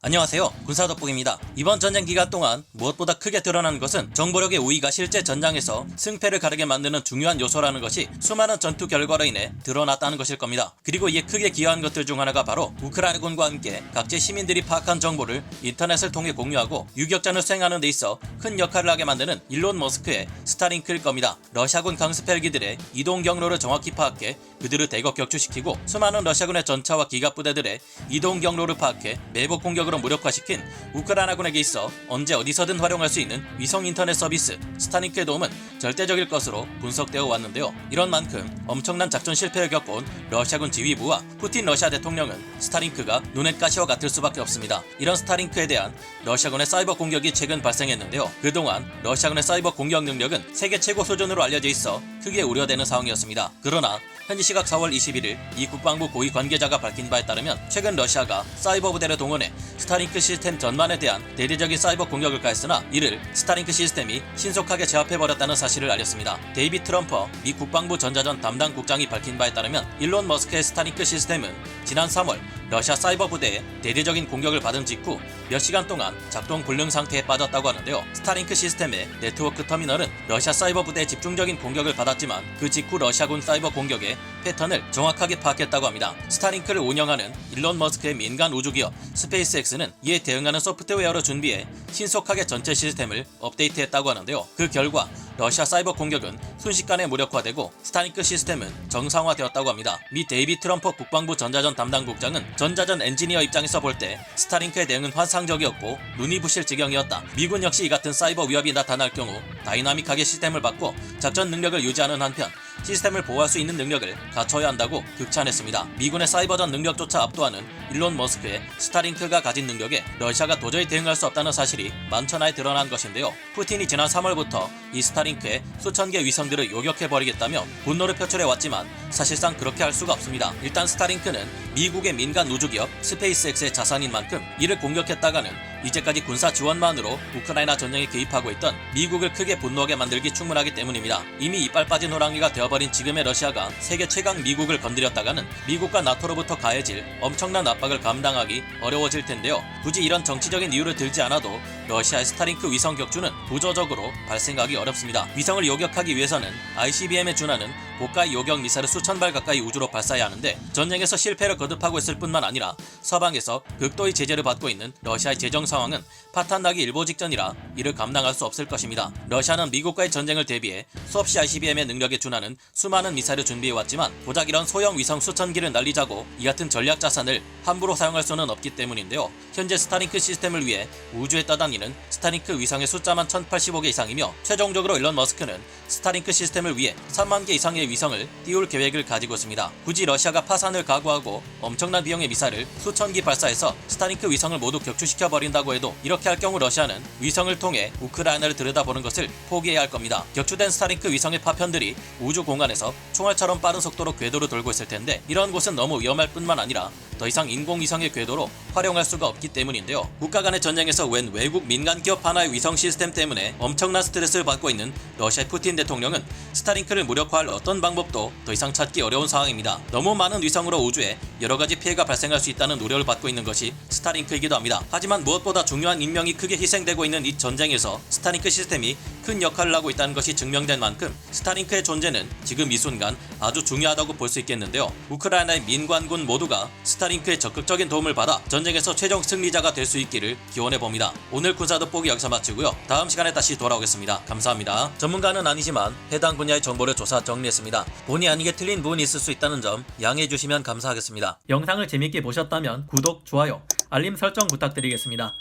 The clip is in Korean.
안녕하세요. 군사덕북입니다. 이번 전쟁 기간 동안 무엇보다 크게 드러난 것은 정보력의 우위가 실제 전장에서 승패를 가르게 만드는 중요한 요소라는 것이 수많은 전투 결과로 인해 드러났다는 것일 겁니다. 그리고 이에 크게 기여한 것들 중 하나가 바로 우크라이나군과 함께 각지 시민들이 파악한 정보를 인터넷을 통해 공유하고 유격전을 수행하는 데 있어 큰 역할을 하게 만드는 일론 머스크의 스타링크일 겁니다. 러시아군 강습 헬기들의 이동 경로를 정확히 파악해 그들을 대거 격추시키고 수많은 러시아군의 전차와 기갑부대들의 이동 경로를 파악해 매복 공격으로 무력화시킨 우크라이나군에게 있어 언제 어디서든 활용할 수 있는 위성 인터넷 서비스 스타링크의 도움은 절대적일 것으로 분석되어 왔는데요. 이런 만큼 엄청난 작전 실패를 겪어온 러시아군 지휘부와 푸틴 러시아 대통령은 스타링크가 눈엣 가시와 같을 수밖에 없습니다. 이런 스타링크에 대한 러시아군의 사이버 공격이 최근 발생했는데요. 그동안 러시아군의 사이버 공격 능력은 세계 최고 수준으로 알려져 있어 크게 우려되는 상황이었습니다. 그러나 현지 시각 4월 21일 이 국방부 고위 관계자가 밝힌 바에 따르면 최근 러시아가 사이버 부대를 동원해 스타링크 시스템 전반에 대한 대대적인 사이버 공격을 가했으나 이를 스타링크 시스템이 신속하게 제압해버렸다는 사실을 알렸습니다. 데이비드 트럼퍼 미 국방부 전자전 담당 국장이 밝힌 바에 따르면 일론 머스크의 스타링크 시스템은 지난 3월 러시아 사이버 부대에 대대적인 공격을 받은 직후 몇 시간 동안 작동 불능 상태에 빠졌다고 하는데요. 스타링크 시스템의 네트워크 터미널은 러시아 사이버 부대의 집중적인 공격을 받았지만 그 직후 러시아군 사이버 공격의 패턴을 정확하게 파악했다고 합니다. 스타링크를 운영하는 일론 머스크의 민간 우주기업 스페이스X는 이에 대응하는 소프트웨어를 준비해 신속하게 전체 시스템을 업데이트했다고 하는데요. 그 결과 러시아 사이버 공격은 순식간에 무력화되고 스타링크 시스템은 정상화되었다고 합니다. 미 데이비드 트럼퍼 국방부 전자전 담당 국장은 전자전 엔지니어 입장에서 볼 때 스타링크의 대응은 환상적이었고 눈이 부실 지경이었다. 미군 역시 이 같은 사이버 위협이 나타날 경우 다이나믹하게 시스템을 바꿔 작전 능력을 유지하는 한편 시스템을 보호할 수 있는 능력을 갖춰야 한다고 극찬했습니다. 미군의 사이버전 능력조차 압도하는 일론 머스크의 스타링크가 가진 능력에 러시아가 도저히 대응할 수 없다는 사실이 만천하에 드러난 것인데요. 푸틴이 지난 3월부터 이 스타링크의 수천 개 위성들을 요격해버리겠다며 분노를 표출해왔지만 사실상 그렇게 할 수가 없습니다. 일단 스타링크는 미국의 민간 우주기업 스페이스X의 자산인 만큼 이를 공격했다가는 이제까지 군사 지원만으로 우크라이나 전쟁에 개입하고 있던 미국을 크게 분노하게 만들기 충분하기 때문입니다. 이미 이빨 빠진 호랑이가 되어버린 지금의 러시아가 세계 최강 미국을 건드렸다가는 미국과 나토로부터 가해질 엄청난 압박을 감당하기 어려워질 텐데요. 굳이 이런 정치적인 이유를 들지 않아도 러시아의 스타링크 위성 격추는 구조적으로 발생하기 어렵습니다. 위성을 요격하기 위해서는 ICBM에 준하는 고가의 요격 미사일을 수천 발 가까이 우주로 발사해야 하는데 전쟁에서 실패를 거듭하고 있을 뿐만 아니라 서방에서 극도의 제재를 받고 있는 러시아의 재정 상황은 파탄나기 일보 직전이라 이를 감당할 수 없을 것입니다. 러시아는 미국과의 전쟁을 대비해 수없이 ICBM의 능력에 준하는 수많은 미사일을 준비해왔지만 고작 이런 소형 위성 수천 기를 날리자고 이 같은 전략 자산을 함부로 사용할 수는 없기 때문인데요. 현재 스타링크 시스템을 위해 우주에 떠다니는 스타링크 위성의 숫자만 1085개 이상이며 최종적으로 일론 머스크는 스타링크 시스템을 위해 3만 개 이상의 위성을 띄울 계획을 가지고 있습니다. 굳이 러시아가 파산을 각오하고 엄청난 비용의 미사일을 수천 기 발사해서 스타링크 위성을 모두 격추시켜 버린다고 해도 이렇게 할 경우 러시아는 위성을 통해 우크라이나를 들여다보는 것을 포기해야 할 겁니다. 격추된 스타링크 위성의 파편들이 우주 공간에서 총알처럼 빠른 속도로 궤도를 돌고 있을 텐데 이런 곳은 너무 위험할 뿐만 아니라 더 이상 인공위성의 궤도로 활용할 수가 없기 때문인데요. 국가 간의 전쟁에서 웬 외국 민간 기업 하나의 위성 시스템 때문에 엄청난 스트레스를 받고 있는 러시아의 푸틴 대통령은 스타링크를 무력화할 어떤 방법도 더 이상 찾기 어려운 상황입니다. 너무 많은 위성으로 우주에 여러가지 피해가 발생할 수 있다는 우려를 받고 있는 것이 스타링크이기도 합니다. 하지만 무엇보다 중요한 인명이 크게 희생되고 있는 이 전쟁에서 스타링크 시스템이 큰 역할을 하고 있다는 것이 증명된 만큼 스타링크의 존재는 지금 이 순간 아주 중요하다고 볼 수 있겠는데요. 우크라이나의 민관군 모두가 스타링크의 적극적인 도움을 받아 전쟁에서 최종 승리자가 될 수 있기를 기원해봅니다. 오늘 군사돋보기 여기서 마치고요. 다음 시간에 다시 돌아오겠습니다. 감사합니다. 전문가는 아니지만 해당 분야의 정보를 조사 정리했습니다. 본의 아니게 틀린 부분이 있을 수 있다는 점 양해해 주시면 감사하겠습니다. 영상을 재밌게 보셨다면 구독, 좋아요, 알림 설정 부탁드리겠습니다.